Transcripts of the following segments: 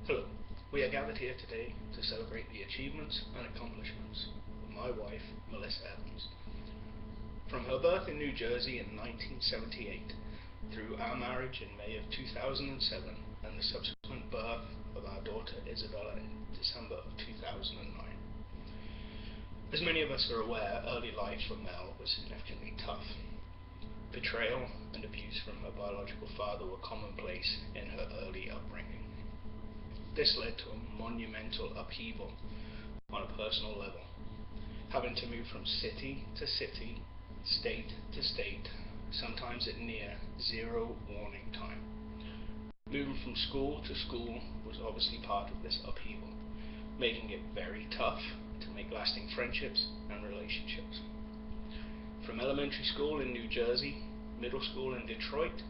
Hello, we are gathered here today to celebrate the achievements and accomplishments of my wife, Melissa Evans. From her birth in New Jersey in 1978 through our marriage in May of 2007 and the subsequent birth of our daughter Isabella in December of 2009. As many of us are aware, early life for Mel was significantly tough. Betrayal and abuse from her biological father were commonplace in her early upbringing. This led to a monumental upheaval on a personal level, having to move from city to city, state to state, sometimes at near zero warning time. Moving from school to school was obviously part of this upheaval, making it very tough to make lasting friendships and relationships. From elementary school in New Jersey, middle school in Detroit,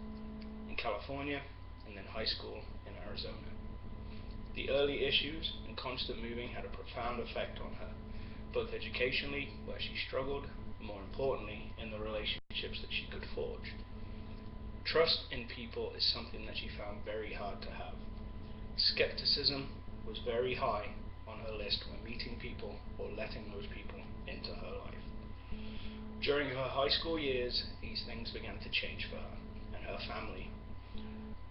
in California, and then high school in Arizona. The early issues and constant moving had a profound effect on her, both educationally, where she struggled, and more importantly, in the relationships that she could forge. Trust in people is something that she found very hard to have. Skepticism was very high on her list when meeting people or letting those people into her life. During her high school years, these things began to change for her and her family.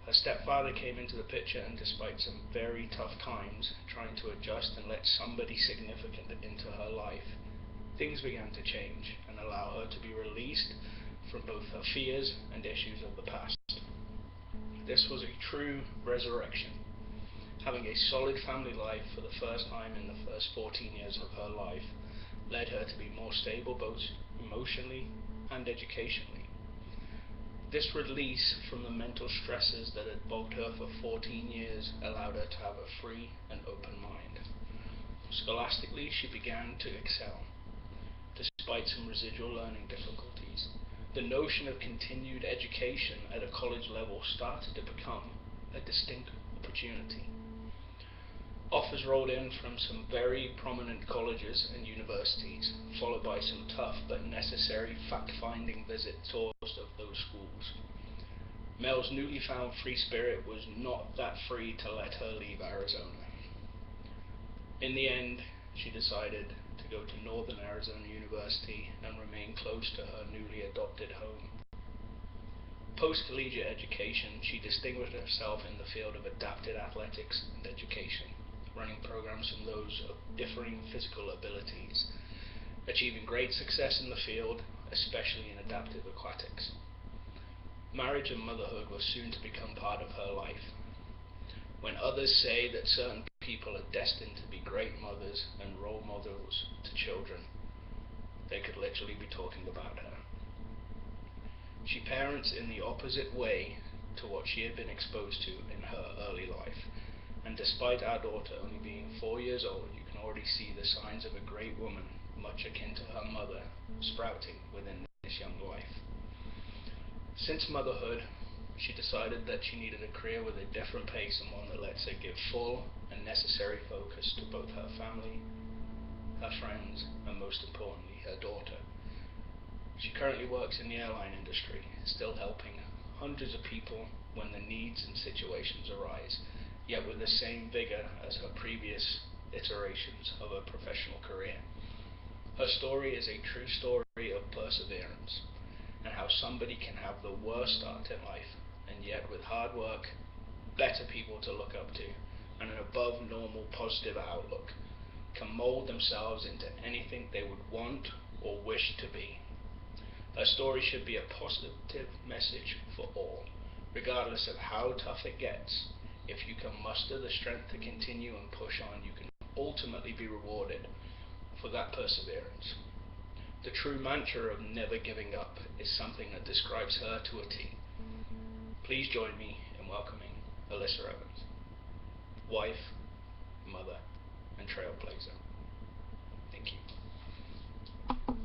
Her stepfather came into the picture, and despite some very tough times trying to adjust and let somebody significant into her life, things began to change and allow her to be released from both her fears and issues of the past. This was a true resurrection. Having a solid family life for the first time in the first 14 years of her life led her to be more stable both emotionally and educationally. This release from the mental stresses that had bogged her for 14 years allowed her to have a free and open mind. Scholastically, she began to excel, despite some residual learning difficulties. The notion of continued education at a college level started to become a distinct opportunity. Offers rolled in from some very prominent colleges and universities, followed by some tough but necessary fact-finding visit tours of those schools. Mel's newly found free spirit was not that free to let her leave Arizona. In the end, she decided to go to Northern Arizona University and remain close to her newly adopted home. Post-collegiate education, she distinguished herself in the field of adapted athletics and education, running programs from those of differing physical abilities, achieving great success in the field, especially in adaptive aquatics. Marriage and motherhood were soon to become part of her life. When others say that certain people are destined to be great mothers and role models to children, they could literally be talking about her. She parents in the opposite way to what she had been exposed to in her early life. And despite our daughter only being 4 years old, you can already see the signs of a great woman, much akin to her mother, sprouting within this young life. Since motherhood, she decided that she needed a career with a different pace and one that lets her give full and necessary focus to both her family, her friends, and most importantly, her daughter. She currently works in the airline industry, still helping hundreds of people when the needs and situations arise, yet with the same vigor as her previous iterations of her professional career. Her story is a true story of perseverance, and how somebody can have the worst start in life, and yet with hard work, better people to look up to, and an above normal positive outlook, can mold themselves into anything they would want or wish to be. Her story should be a positive message for all, regardless of how tough it gets. If you can muster the strength to continue and push on, you can ultimately be rewarded for that perseverance. The true mantra of never giving up is something that describes her to a T. Please join me in welcoming Melissa Evans, wife, mother, and trailblazer.